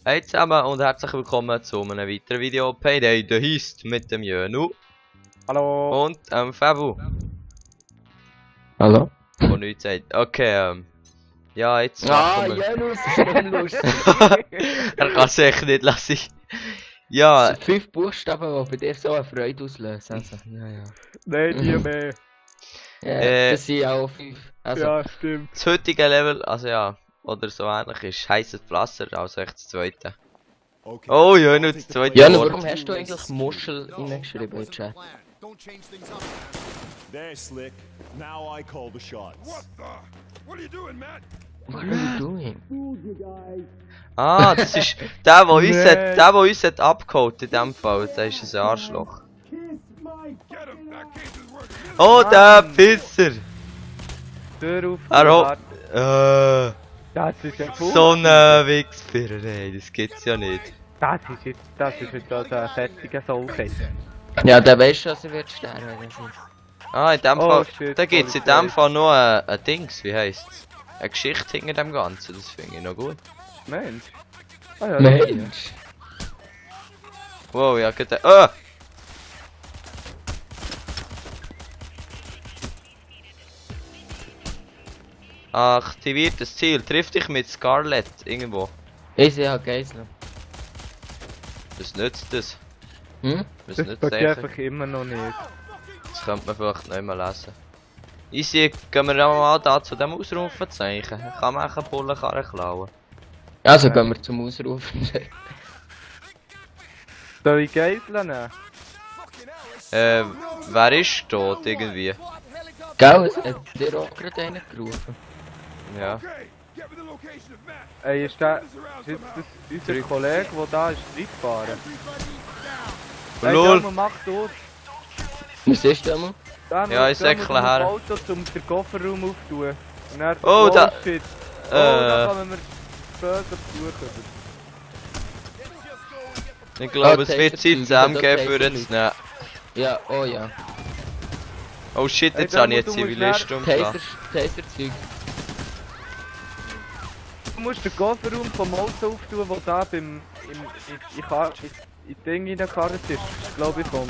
Hey zusammen und herzlich willkommen zu einem weiteren Video Payday the Heist mit dem Jönu. Hallo. Und Fabu. Hallo? Wo nichts sagt. Okay, ja, jetzt machen wir... Janus, ist nicht lustig. Er kann es echt nicht lassen. Ja, Das sind 5 Buchstaben, die bei dir so eine Freude auslösen. Also, ja. Nein, die mehr. Ja, das sind auch 5. Also, Ja, stimmt. das heutige Level, also ja, oder so ähnlich ist heißes Pflaster, also echt das zweite. Okay. Oh, Jönu, das zweite Janu, Wort. warum hast du eigentlich Muschel reingeschrieben in den Chat? There, Slick. Now I call the shots. What are you doing, man? What are you doing? Ah, das ist der, der uns, Nee. hat, der uns hat abgeholt in dem Fall. Der ist ein Arschloch. Get him. That case is working. Oh, der Pisser! Tür auf. Er warte. hat... Das ist ja cool. So ein Wichsfirr, ey, das gibt's ja nicht. Das ist jetzt also ein fertiger Soulcase. Ja, der weiß schon, dass er wird sterben. Ah, in dem Oh, Fall... shit, Da gibt's in Polizei. dem Fall noch ein Dings, wie heisst's? Eine Geschichte hinter dem Ganzen, das finde ich noch gut. Mensch. Ah ja, Mensch. Wow, ja, gerade... Ah! Aktiviert das Ziel, triff dich mit Scarlett irgendwo. Ich sehe halt Geisler. Was nützt das? Hm? Was das nützt passiert das? einfach immer noch nicht. Das könnte man vielleicht nicht mehr lesen. Easy, gehen wir auch mal da zu dem Ausrufezeichen. Kann man auch eine Bullenkarre klauen. Also gehen wir zum Ausrufen. Soll ich Geiseln nehmen? Wer ist tot irgendwie? Gell, es hat dir auch gerade einen gerufen. Ja. Okay, get me the location of Matt. Ey, ist jetzt das unser Kollege, der da ist, reingefahren? Ey, Lol. Junge, mach durch. Was ist das mal? Dann Ja, ich dann säckle muss man her. das Auto zum den Kofferraum auftun. Und dann, Oh, da- shit. Oh, da kommen wir böse besuchen. Ich glaube, es Ah, wird Zeit, das Taser-Zeug, MG das für Taser jetzt nehmen. Ja, oh ja. Oh shit, Ey, jetzt da habe ich einen musst du Zivilist umgebracht. Taser-Zeug. Du musst den Kofferraum vom Auto auftun, der da beim... in Ding reingekarrt ist. Glaube ich vom...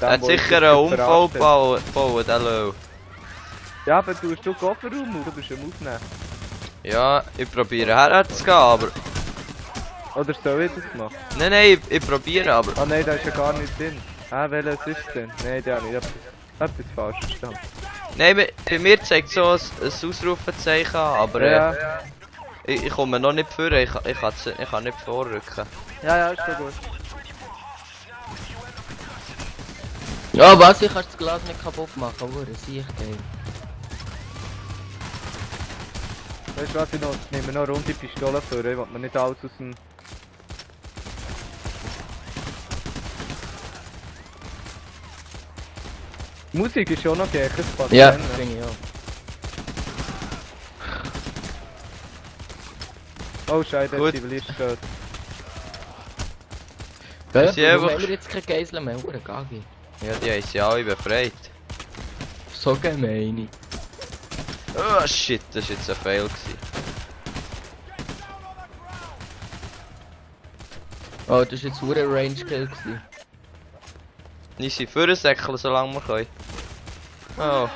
Er hat sicher einen Unfall gebaut, der Low. Ja, aber du hast den Kofferraum auf, du musst ihn aufnehmen. Ja, ich probiere herzugehen, aber... Oder soll ich das machen? Nein, ich probiere, aber... Ah nein, da ist ja gar nicht drin. Ah, welches ist denn? Nein, der nicht. Ich hab das falsch verstanden. Nein, bei mir zeigt so ein Ausrufezeichen an, aber Ja, ich komme noch nicht vor, ich kann nicht vorrücken. ja, ist schon gut. Ja, was? Ich kann das Glas nicht kaputt machen, aber das sehe ich geil. Weißt du was, ich nehme noch eine runde Pistole vor, ich will mir nicht alles aus dem... Die Musik ist schon noch geil, es passt Ja, rein. finde ich auch. Oh scheiße, der Gut. Zivilist steht. Gell? Sie Warum einfach- haben wir jetzt keine Geisel mehr? Hure Gagi. Ja, die haben sie alle befreit. So gemein. Oh shit, das war jetzt ein Fail gewesen. Oh, das war jetzt hure Range Kill gewesen. Nicht sie für säckeln, solange wir können. Oh. Ambulance.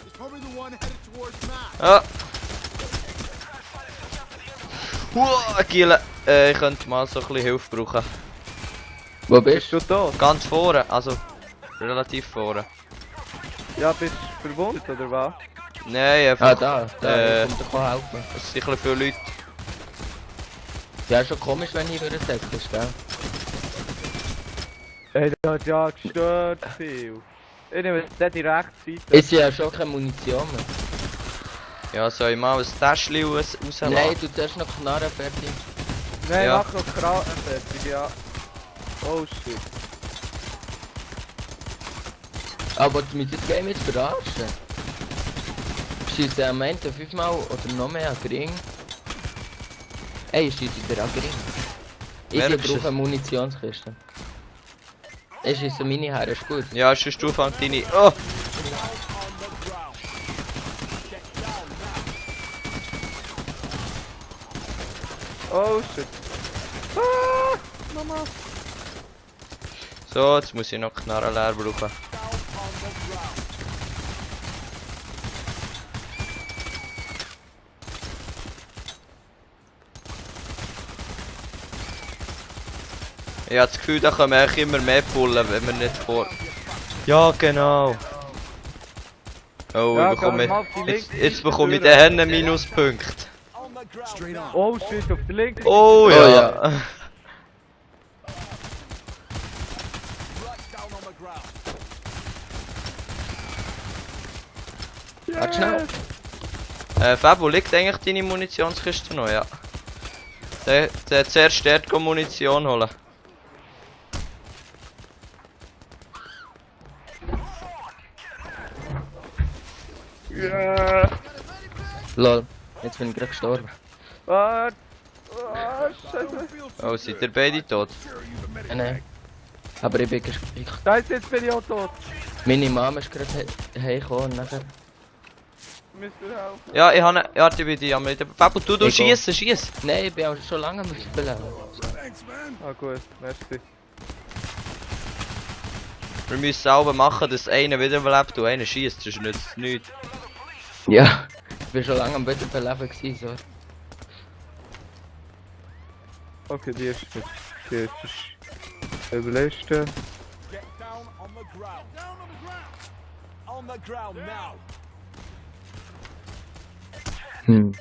It's probably the one headed towards Matt. Ah! Wow, Giele. Ich könnte mal so ein bisschen Hilfe brauchen. Wo Bist bist du tot? Ganz vorne, also relativ vorne. Ja, bist du verwundet oder was? Nein, Ah, einfach. da kommt doch helfen. Es sind ein bisschen viele Leute. Ja, ist schon komisch, wenn hier wieder säckelst, gell? Ey, der hat ja gestört viel. Ich nehme jetzt die rechte Seite. Es ist ja schon keine Munition mehr. Ja, soll ich mal ein Täschchen rauslassen? Nein, du zuerst noch Knarren fertig. Nein, Ja. mach noch Kraten fertig, ja. Oh shit. Aber du musst das Game jetzt verarschen. Schießt am Ende 5-mal oder noch mehr an Gring. Ey, ich schieße dir an Gring. Ich Wer brauche schießt? eine Munitionskiste. Ich schieße meine her, ist gut. Ja, sonst du fangst deine. Oh! Oh shit. Ah, Mama. So, jetzt muss ich noch Knarren leer brauchen. Ich habe das Gefühl, da können wir eigentlich immer mehr pullen, wenn wir nicht vor... Ja, genau. Oh, Ja, ich bekomme... gehen wir mal auf die Jetzt, linke jetzt bekomme ich Seite den Hennen Minuspunkt. On the ground Straight on. Oh shit, auf der linken. Oh ja. ja. right down on the ground. Warte schnell. Fab, wo liegt eigentlich deine Munitionskiste noch? Ja. Der zuerst dort gehen Munition holen. Ja. Lol. Jetzt bin ich gerade gestorben. Ah, scheiße. Oh, seid ihr beide tot? Nein. Aber ich bin Da ist jetzt bin ich auch tot. meine Mama ist gerade heimgekommen und nachher... Müsst ihr helfen. Ja, ich habe... Ja, die bei dir am Reden. Fab, du Ich auch. schießen. Nein, ich bin auch schon lange am Spielen. Thanks, man. Ah gut, merci. Wir müssen selber machen, dass einer wiederbelebt und einer schießt. Das nützt nichts. Ja, ich bin schon lange am Wiederbeleben gewesen, so. Okay, die ist mit. Die ist überletzte. Get down on the ground. Down on the ground now. Hm.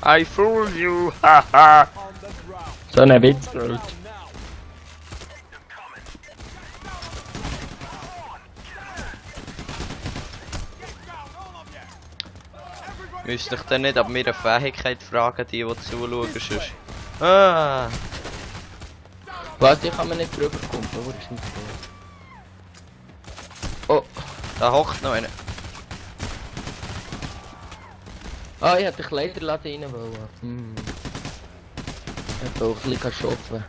I fool you, haha. On the ground. So ein Witz, Bro. Down now. Müsste ich dann nicht ab mir eine Fähigkeit fragen, die zuschauen sonst. Ah. Was, ich kann mir nicht drüber kommen, wo ist nicht so. Oh, Da hockt noch einer. ah, ich hätte den Kleiderladen rein wollen. Hm. Ich wollte auch ein bisschen shoppen.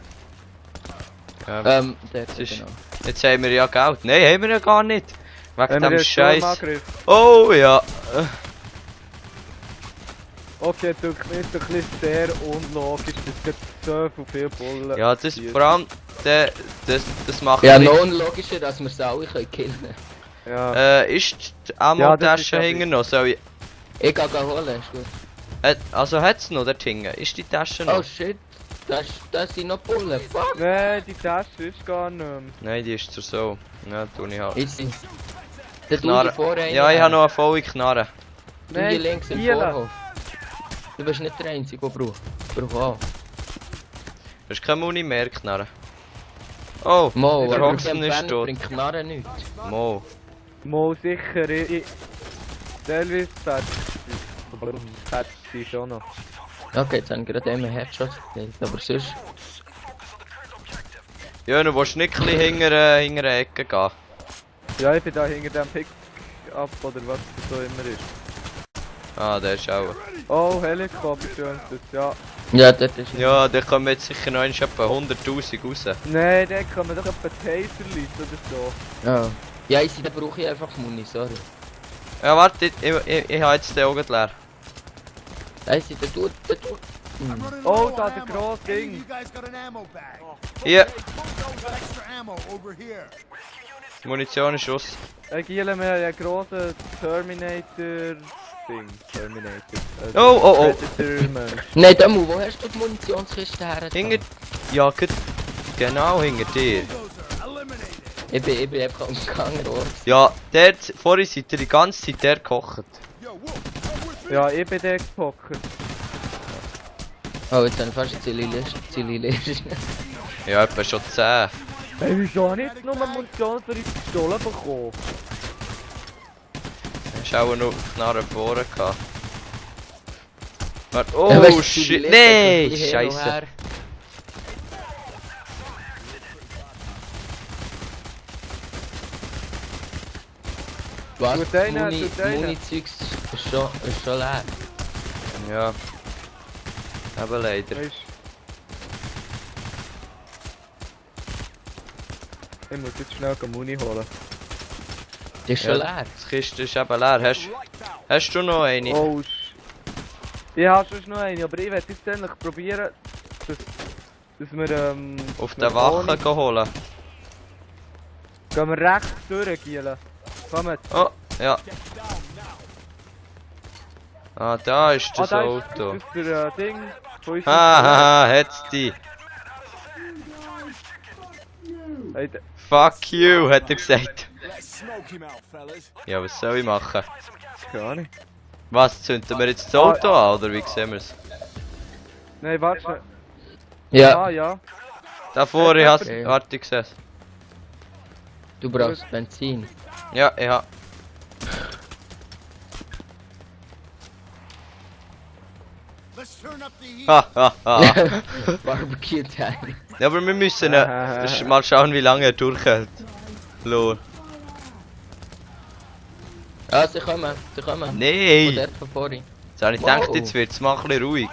Ja. Dort ist- genau. Jetzt haben wir ja Geld. Nein, haben wir ja gar nicht. Wegen Wenn wir dem jetzt Sturm Scheiß. angreifen. Oh ja. Okay, du ist ein bisschen sehr unlogisch, dass jetzt so viel Bullen. Ja, das vor allem. Das macht Ja, nicht. noch unlogischer, dass wir es alle killen können. Ja. Ist die Ja, das ist Ammo-Tasche ja hinten noch? Soll ich. Ich gehe holen, ist gut. Also hat's noch dort hinten? Ist die Tasche noch? Oh shit, das sind noch Bullen, fuck! Nein, die Tasche ist gar nicht mehr. Nein, die ist zur so. Ja, tue ich halt. Easy. Der Knarre. du vorne. Ja, ich habe noch eine volle Knarre. Du hier links im hier. Vorhof. Du bist nicht der Einzige, der braucht. Ich brauche auch. Du hast keine Muni mehr, Knarre. Oh, Mo, der aber Hoxton ist tot. bringt Knarren nichts. Mo. Mal sicher, teilweise patcht sie schon noch. Okay, jetzt haben wir gerade einmal Headshot gekriegt, aber sonst... Ja, du willst nicht ein bisschen hinter der Ecke gehen. Ja, ich bin da hinter dem Pick-up oder was das so immer ist. Ah, der ist auch. Oh, Helikopter, schön das, ja. Ja, dort ist... Ja, da kommen jetzt sicher noch etwa 100'000 raus. Nein, da kann man doch etwa Taserlight oder so. Ja. Ja, da brauche ich einfach Muni, sorry. Ja, warte, ich habe jetzt den Augen leer. Der tut... I'm running Oh, low da on der ammo. grosse Any of Ding. You guys got an ammo bag. Hier, Got extra ammo over here. die Munition ist aus. Giele mir einen grossen Terminator-Ding. Terminator. Oh, oh, oh. Predator-Mensch. Nein, Demu, wo hast du die Munitionskiste her? Hinter. Ja, genau hinter dir. Bulldozer, eliminated. Ich bin einfach am Gang raus. Ja, dort, vorhin seid ihr die ganze Zeit der gekocht. Yo, Wolf, come with me. Ja, ich bin der gepockt. Oh, jetzt haben wir fast eine Zieliliste. Ja, etwa schon 10. Hey, wieso habe ich jetzt nur Munition für die Pistole bekommen? Hast auch noch Knarren vorne gehabt. Warte, oh Ja, weißt du, shit, Zieliliste, nein, die hin und scheiße. her. Was? Tut einer, Muni, tut einer. Muni-Zeugs ist schon leer. Ja. Aber leider. Weißt ich muss jetzt schnell Muni holen. Die ist schon leer. Die Kiste ist eben leer. Hast du noch eine? Oh, Ich habe schon noch eine, aber ich werde jetzt endlich probieren, dass wir Auf dass den wir Wachen ohne- holen. Gehen wir rechts durch, Gielen. Kommt. Oh, ja. Ah, da ist das da Auto. ist der Ding von uns. Hahaha, hat's die. Hey, Fuck you, hat er gesagt. Let's smoke him out, fellas. Ja, was soll ich machen? keine Ahnung. Was, zünden wir jetzt das Auto an, oder wie sehen wir's? Nein, warte schnell. Ja, Ah, ja. Da vorne, ich hab's, Okay. warte, ich seh's. du brauchst Benzin. Ja, ich hab. Let's turn up the heat. Hahaha. Barbecue Time. Ja, aber wir müssen mal schauen, wie lange er durchhält. Lol. Ah, sie kommen, sie kommen. Von Nee! dort von vorhin. Jetzt habe ich gedacht, jetzt wird's mal ein bisschen ruhig.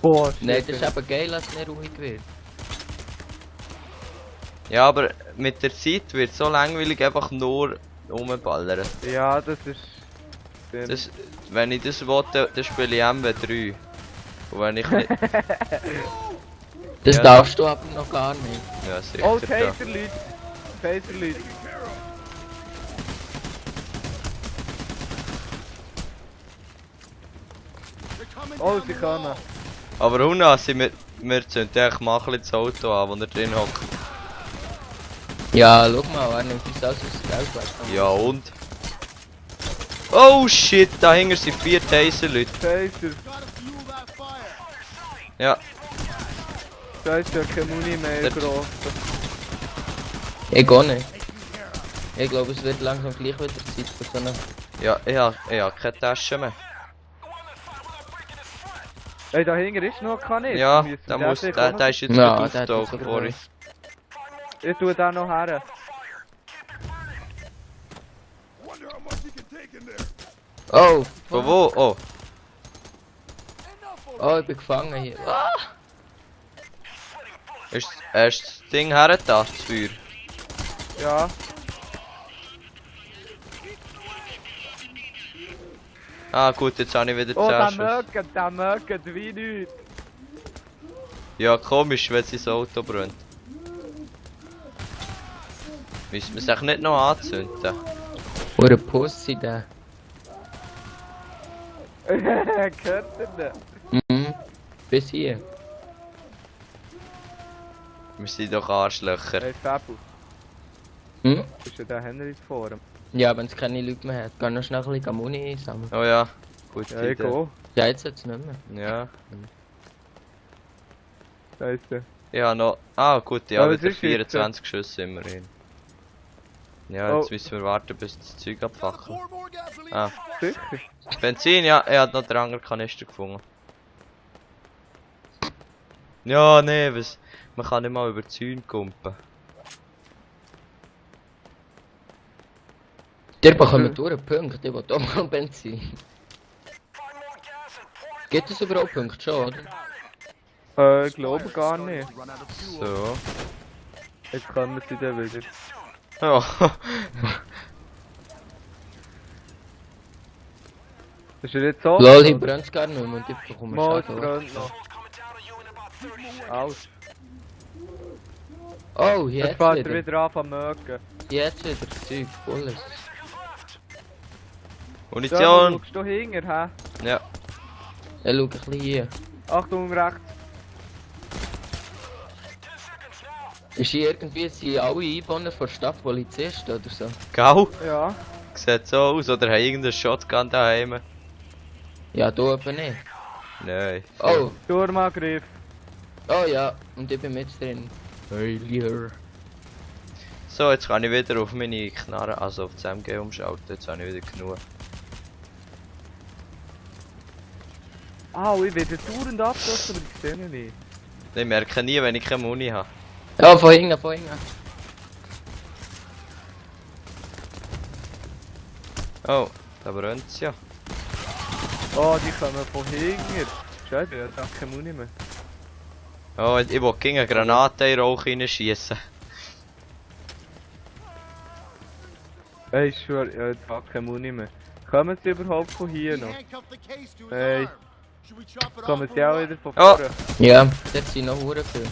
Boah, Nein, das ist eben geil, dass es nicht ruhig wird. Ja, aber mit der Zeit wird es so langweilig einfach nur rumballern. Ja, das ist... Das, wenn ich das wollte, dann spiele ich MW3. Und wenn ich nicht... Das Ja. darfst du aber noch gar nicht. Ja, sicher. Oh, da. Taserleute! Taserleute! They're coming Oh, down sie the wall. kommen. Aber Huna, wir zünden eigentlich mal ein bisschen das Auto an, wo er drin hockt. Ja, schau mal, er nimmt uns alles aus Geld weg. Ja und? Oh shit, da hinten sind 4 Taser-Leute. Taser! Gotta fuel that fire. Ja, Da ist ja keine Muni mehr, Dort. gross. Ich gar nicht. Ich glaube, es wird langsam gleich wieder Zeit für so eine... ja, ich hab keine Tasche mehr. Ey, da hinten ist noch kein Ja, Müssen da wir muss, den der sicher ist jetzt Ja, gut der hat aufgetaucht uns vorhin. noch- Ich tue da noch her. Wonder how much you can take in there. Oh! Von wo? Oh, Oh, ich bin gefangen hier. Ah! ist das Ding hergetan, das Feuer? Ja. Ah gut, jetzt habe ich wieder Oh, 10 Schuss. der mögt wie nichts. Ja, komisch, wenn sein Auto brennt. Müssen wir sich nicht noch anzünden? Oder Pussy da. Gehört ihr nicht? Mhm. Bis hier. Wir sind doch Arschlöcher. Hey, Fabu, Hm? ist ja der Henry vor ihm. Ja, wenn es keine Leute mehr hat, kann noch schnell ein bisschen Muni einsammeln. Oh ja, gut. Ja, ich gehe. Ja, jetzt hat es nicht mehr. Ja. Da ist er. Ja, noch. Ah gut, ja, Aber es wieder ist jetzt, 24 Schüsse immerhin. Ja, jetzt Oh. müssen wir warten, bis das Zeug abfachen. Pour more gasoline. Ah. Sicher? Benzin, ja, er hat noch den anderen Kanister gefunden. Ja, nee, was. Man kann nicht mal über die Zäune kumpen. Der bekommt durch einen Punkt, ich will auch mal Benzin. Gibt es überhaupt Punkte schon, oder? Ich glaube gar nicht. Run out of fuel. So. Jetzt kommen sie dann wieder. Ja. Ist er jetzt so? Lol, hier brennt es gar nicht mehr und ich bekomme Mal, es Schaden. brennt noch. Aus. Oh, Jetzt jetzt fängt er wieder. wieder an zu mögen. Jetzt wieder Zeug, volles. Munition! Schaust du hinter, hä? Ja. Ja, schau ein bisschen hier. Achtung, rechts. Ist hier irgendwie, sind alle Einwohner von der Stadt Polizisten oder so? Gau? Ja. Sieht so aus, oder haben irgendeinen Shotgun daheim? Ja, du eben nicht. Nein. Oh, Sturmangriff. oh ja, und ich bin mit drin. Failure. So, jetzt kann ich wieder auf meine Knarre, also auf das MG umschalten. Jetzt habe ich wieder genug. Au, ich werde dauernd abgeschossen, aber ich sehe ihn nicht. Ich merke nie, wenn ich keine Muni habe. Ja, von hinten, von hinten. Oh, da brennt es ja. Oh, die kommen von hinten. Scheiße, ich habe keine Muni mehr. Oh, ich will gegen eine Granate in den Rauch reinschießen. Ey, ich schwör, ich habe keine Muni mehr. Kommen sie überhaupt von hier He noch? handcuffed the case to his Hey. arm. Should we chop it Kommen off sie auch or wieder von Oh. vorne? Ja, dort sind noch hure viel.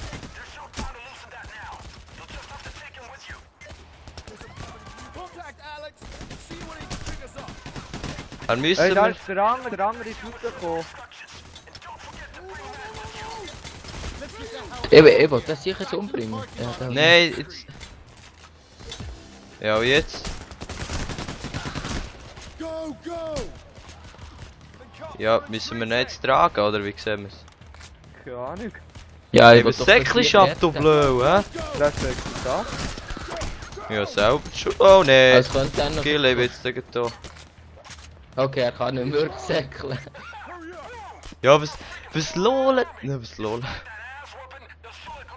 Contact Alex. See when he can pick us up. Dann Hey, müssen da wir... ist der andere ist rausgekommen. Ich wollte das sicher jetzt umbringen. Ja, da. Nein, jetzt... Ja, und jetzt? Go, go! Ja, müssen wir ihn jetzt tragen, oder wie sehen wir es? Keine Ahnung. Ja, Hey, wollte was doch Säckchen das schafft du retten. blöd, hä? Das sagt er da. Ja, selber schon. Oh nee, Es könnte dann noch... Kill, ich bin jetzt gleich da. Okay, er kann nicht mehr wirklich säckeln. Ja, was lolen? Ne, was lolen?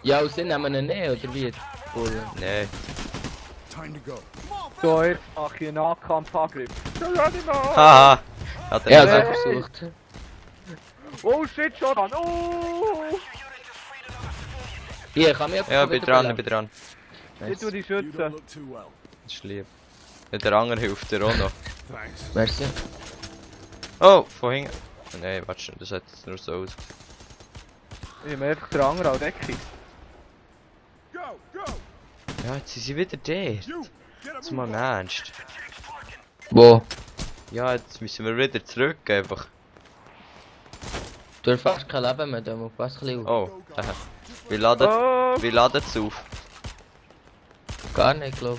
Ja, und sie nehmen ihn nicht, oder wie? Cool. Nee. Time to go. So, jetzt mach ich einen Nahkampfangriff. Haha. Hat er Ja, nicht so gesagt. versucht. Oh shit, Shotgun! Oh! Hier, kann mich Ja, ich bin dran, ich bin dran. Ich tu die You schützen. don't look too well. Das ist lieb. Ja, der andere hilft dir auch noch. Thanks. Merci. Oh, von hinten. Nein, warte schon, das hat jetzt nur so aus. Ich nehme einfach den anderen an Deckung. Go, go! Ja, jetzt sind sie wieder dort. You! Get Jetzt a mal move im on. Ernst. Wo? Ja, jetzt müssen wir wieder zurück einfach. Du hast fast kein Leben mehr, da muss pass ein bisschen auf. Oh, aha. Wie laden es auf? Gar nicht, glaub.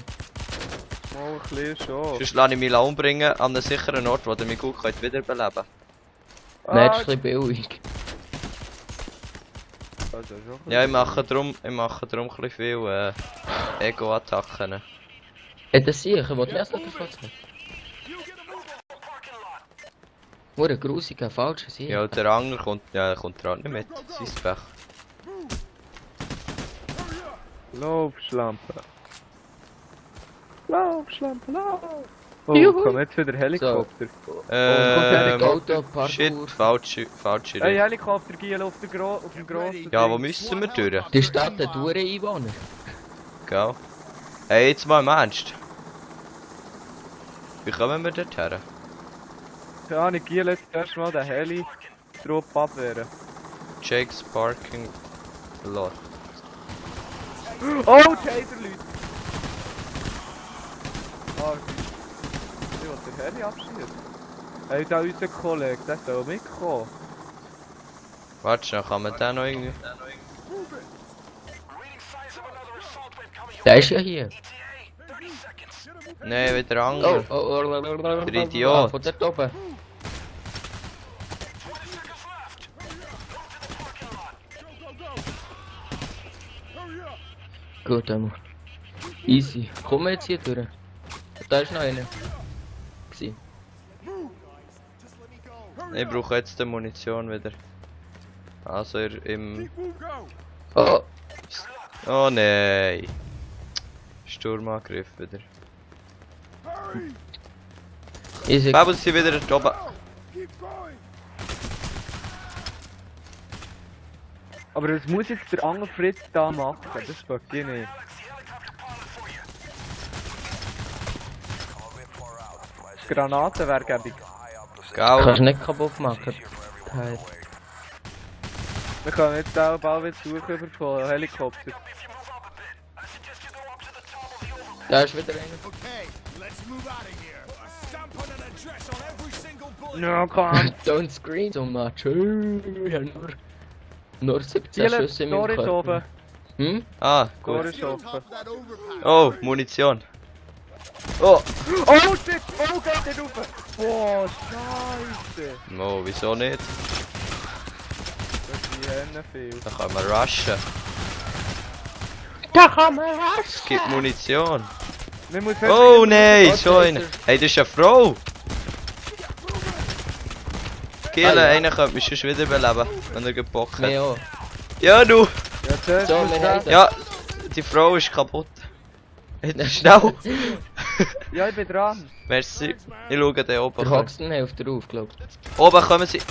Mal ein bisschen schon. Sonst lasse ich mich umbringen an einem sicheren Ort, wo ihr mich gut könnt wiederbeleben. Nein, das ist ein bisschen billig. Also schon Ja, ich mache drum ein bisschen viel Ego-Attacken. Das sicher, wo die erst noch davon hat. Hure grusiger, falscher Sieg. Ja, der Anger kommt, ja, kommt dran nicht mit. Sein Pech. Laufschlampe. Laufschlampe, lauf! Oh, Juhu. komm jetzt wieder Helikopter. Auto, Shit, Parkour. falsche Hey, Richtung. Helikopter gehen auf dem grossen Ja, Ding. wo müssen wir durch? Die Stadt hat hure Einwohner. Gell? Hey, jetzt mal im Ernst. Wie kommen wir dort her? Ja, ich gehe jetzt erstmal den Heli-Trupp abwehren. Jake's Parking Lot. Oh, Taser-Leute! Ah, ich will den Heli abschießen. Hey, da unser Kollege, der soll mitkommen. Warte, dann kann man den noch irgendwie... Der ist ja hier. Nein, wieder Oh, Anger. Der Idiot. Von dort oben. Gut, einmal. Easy. Kommen wir jetzt hier durch. Da ist noch einer. Gsi. Ich brauche jetzt die Munition wieder. Also im... Oh, Oh nein. Sturmangriff wieder. easy. Aber sie wieder dort oben. Keep going! Aber das muss jetzt der andere Fritz da machen, das fuck ich nicht. Granaten wäre gäbig. Gau. Kannst du nicht kaputt machen. Teil. Wir können jetzt auch bald wieder suchen von Helikopter. Da ist wieder einer. Okay, let's move out of here. A stamp on an address on every single bullet. Ja, komm! Don't scream so much. Ich hab nur 17 Ziele, Schüsse in meinem Tor ist Körper. oben. Hm? Ah, Tor gut. ist On offen. top of that overpass. Oh, Munition. Oh. Oh shit! Oh, geht nicht rauf! Boah, scheiße! Oh, wieso nicht? Das ist Henne viel. Da kann man rushen. Da kann man raus! Es gibt Munition. Wir müssen Oh nein, Was so ist einer. er? Hey, das ist eine Frau. Killen, Ah, ja. einer könnte mich schon wieder beleben, wenn er gebockt hat. Mir auch. Ja, du. Ja, zuerst So, muss wir ich- haben Ja, die Frau ist kaputt. Jetzt schnell. Ja, ich bin dran. Merci. Ich schaue den Der oben. Hoxton hilft dir auf, glaub ich. Oben kommen sie.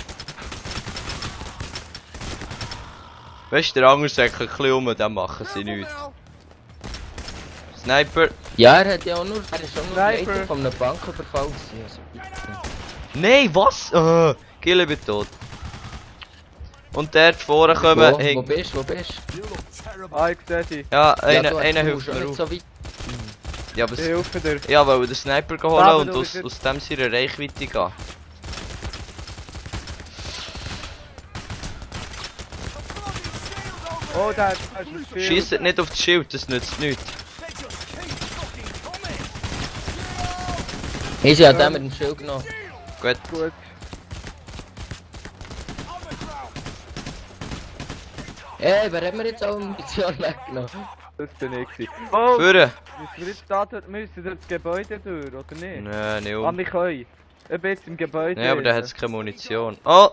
Weißt du, der andere sagt ein bisschen um, dann machen sie nichts. Sniper. Ja, er hat ja auch nur... Er ist schon nur Sniper. Leiter von einem Banküberfall gewesen. Also bitte. Nein, was? Kill, ich bin tot. Und der vorne kommen. Wo bist du? Wo bist du? You look terrible. Ah, ich seh dich. Ja, Ja, einer du hilft schon mir nicht auf. so weit. Ja, aber Ich helfe dir. ja, weil den Sniper geholt Aber und du aus bist aus dem seiner Reichweite gehen. Oh, da ist ein Schild. Schießt nicht auf das Schild, das nützt nichts. They just keep fucking coming. Easy hat der mit dem Schild genommen. Gut. Gut. On the ground. Ey, wer hat mir jetzt auch Munition weggenommen? Das bin ich gewesen. Oh, Führen! müssen wir jetzt da müssen wir das Gebäude durch, oder nicht? Nein, nicht Ah, um. wir können. Ich bin jetzt im Gebäude. Nein, aber da hat es keine Munition. Oh!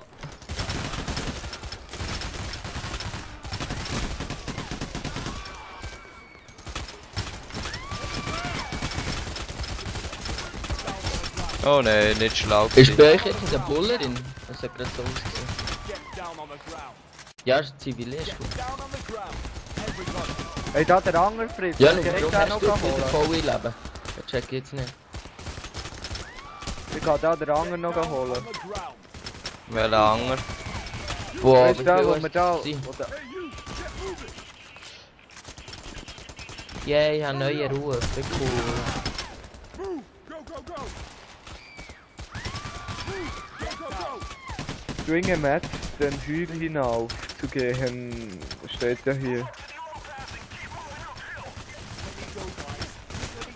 Oh nein, nicht schlau. Ist bei euch jetzt eine Bullerin? Das hat gerade so ausgesehen. Get down on the ground. Ja, ist ein Zivilist. Down on the ground. Everybody. Hey, da der Anger Fritz. Ja, Ich nur kann warum den hast noch du wieder holen. voll Leben? Das check ich jetzt nicht. Ich kann da den Anger noch holen. On the ground. Welcher Anger? Boah, Weißt wie du, viel wo hast wir du da... gewesen? wo da- Yeah, ich habe neue Ruhe. Wie cool. Move! Go, go, go! Move! Go, go, go! Zwinge Matt, den Hügel hinauf zu gehen, steht ja hier. Let me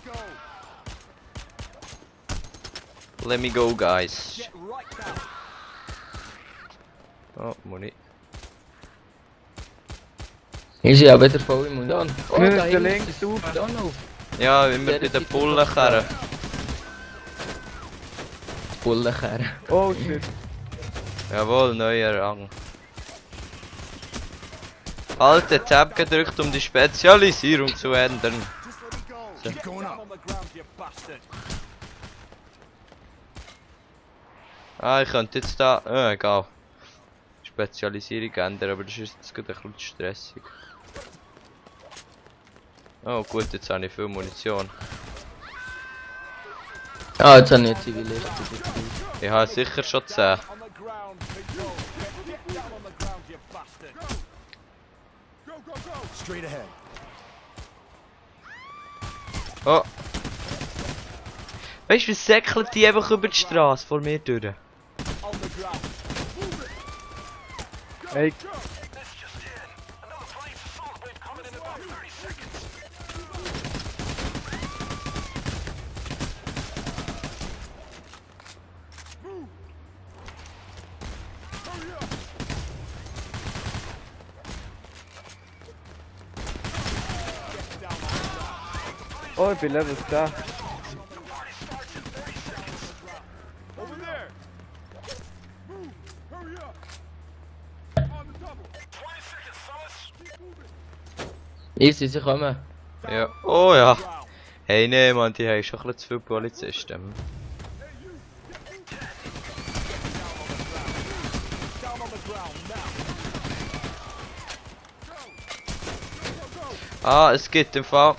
go! Let me go, guys. Get right down. Oh, Muni. Ist ja wieder voll im Mund. Oh, Müsste da hinten links ist auf. da noch. Ja, immer bei den Pullenkerren. Bullenkerne. Oh shit. Jawohl, neuer Rang. Alte Tab gedrückt, um die Spezialisierung zu ändern. Just let me go! Keep going Down up! on the ground, you bastard. Ah, ich könnte jetzt da... egal. Spezialisierung ändern, aber das ist jetzt gerade ein bisschen stressig. Oh gut, jetzt habe ich viel Munition. Ah, jetzt habe ich einen Zivilist. Ich habe sicher schon 10. On the ground, big go. Get down on the ground, you bastard. Go, go, go! Straight ahead. Oh! Weißt du, wie säckelt die einfach über die Straße vor mir durch? On the ground. Hey, oh, ich bin Level 10. Over there! Move! Hurry up! On the double! Easy, sie kommen. Ja. Oh ja. Hey, nee, Mann, die haben schon ein bisschen zu viele Polizisten. Down on the ground now. Ah, es gibt im Fall...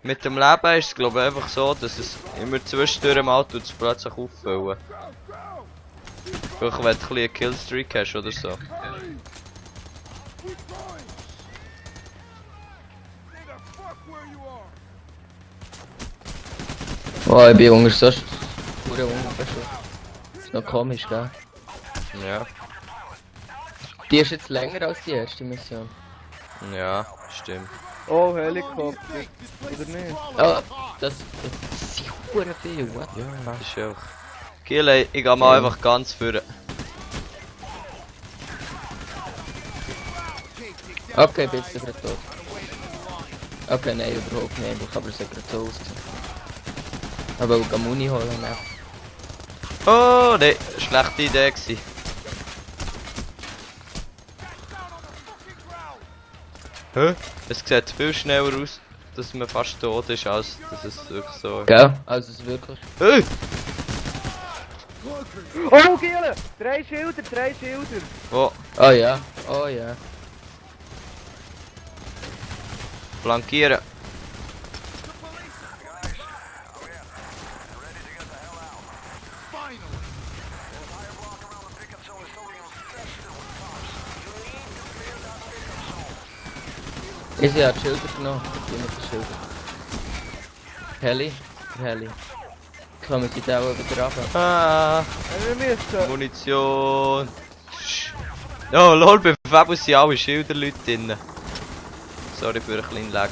Mit dem Leben ist es glaube ich einfach so, dass es immer zwischendurch mal tut es plötzlich auffüllen. Vielleicht wenn du ein bisschen eine Killstreak hast oder so. Keep going! Stay the fuck where you are! Oh, ich bin unter so... Pure Unverschluss. Ist noch komisch, gell? Ja. Die ist jetzt länger als die erste Mission. Ja, stimmt. Oh, Helikopter. Oder nicht? Oh, das sind hure viel, what? Ja, das ist auch. Kill, ey, ich geh mal einfach ganz führen. Okay, bist du gerade tot. Okay, nein, überhaupt nicht, ich habe es ja gerade so ausgesehen. Aber ich will Muni holen, ne? Oh, ne, schlechte Idee gewesen. Hä? Es sieht viel schneller aus, dass man fast tot ist, als dass es wirklich so ist. Gell? Also es ist wirklich... Hey! Oh, Giele! 3 Schilder, 3 Schilder! Oh, Oh ja, oh ja. flankieren. Ich habe die Schilder genommen. Die mit den Schildern. Heli. Heli. Kommen sie da auch wieder runter? Ah, Wir müssen... Munition. Oh lol, bei Fabus sind alle Schilderleute drin. Sorry für einen kleinen Lag.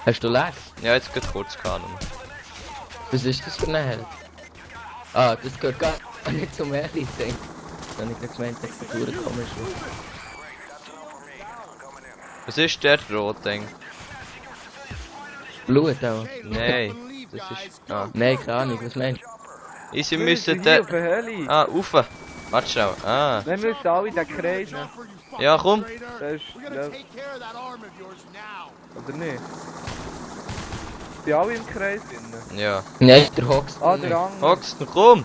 Hast du Lag? Ja, jetzt geht kurz gehabt. Was ist das für ein Held? Ah, das gehört gar nicht zum Heli, denke ich. Dann habe ich gemeint, dass die Tour komisch ist. Was ist der Rotding? Blut auch. Nein, das ist... Ah. Nein, keine Ahnung, was meinst du? Sie Wir müssen hier auf den... den Heli. Ah, rauf. Warte schnell. Ah. Wir müssen alle in den Kreis. Ne? Ja, komm. Das ist... We're gonna take care of that arm of yours now. Oder nicht? Sind alle im Kreis drin? Ja. Nein, der Hox. Ah, der andere. Hox, komm.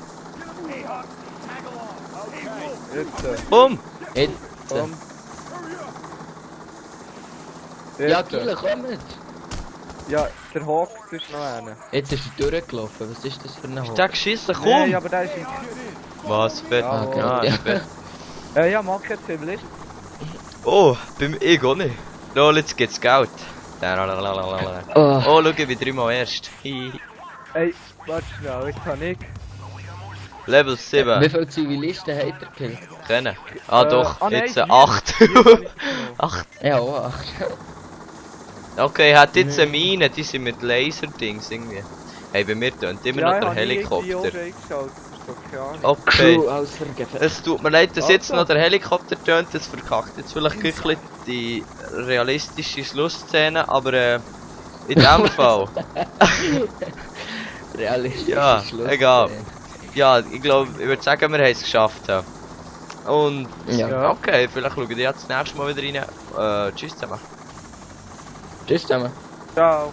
Jetzt. Komm. Jetzt. Komm. Ja, Jetzt. Kille, kommt! Ja, der Hawk ist noch einer. Jetzt ist er durchgelaufen. Was ist das für ein Ist Hox? der geschissen? Komm. Nein, aber der ist im... Was? Fett. Ja, okay. Ah, Ja. ist fett. Ja, mach jetzt Zivilist. Oh, beim ich auch nicht. Lol, jetzt geht's Geld. Oh, Oh, schau, ich bin dreimal erst. Hihi. Ey, warte schnell, jetzt habe ich... Level wie 7. viele Zivilisten hat er gekillt? Kennen. Ah doch, ah, nein, jetzt hier. 8. Hier habe ich genommen. 8. Ja, auch 8. Okay, hat jetzt eine Mine, die sind mit Laserdings irgendwie. Hey, bei mir tönt immer noch Ja, der ich habe nie irgendwie Helikopter. auch eingeschaltet, das ist doch keine Ahnung. Okay. Crew ausvergeben. Es tut mir leid, dass jetzt Also. noch der Helikopter tönt, das verkackt jetzt vielleicht ein bisschen die realistische Schlussszene, aber in dem Fall. Realistisch. Ja, egal. Ja, ich glaube, ich würde sagen, wir haben es geschafft. Ja. Und Ja. okay, vielleicht schauen wir jetzt das nächste Mal wieder rein. Tschüss zusammen. Tschüss zusammen. Ciao.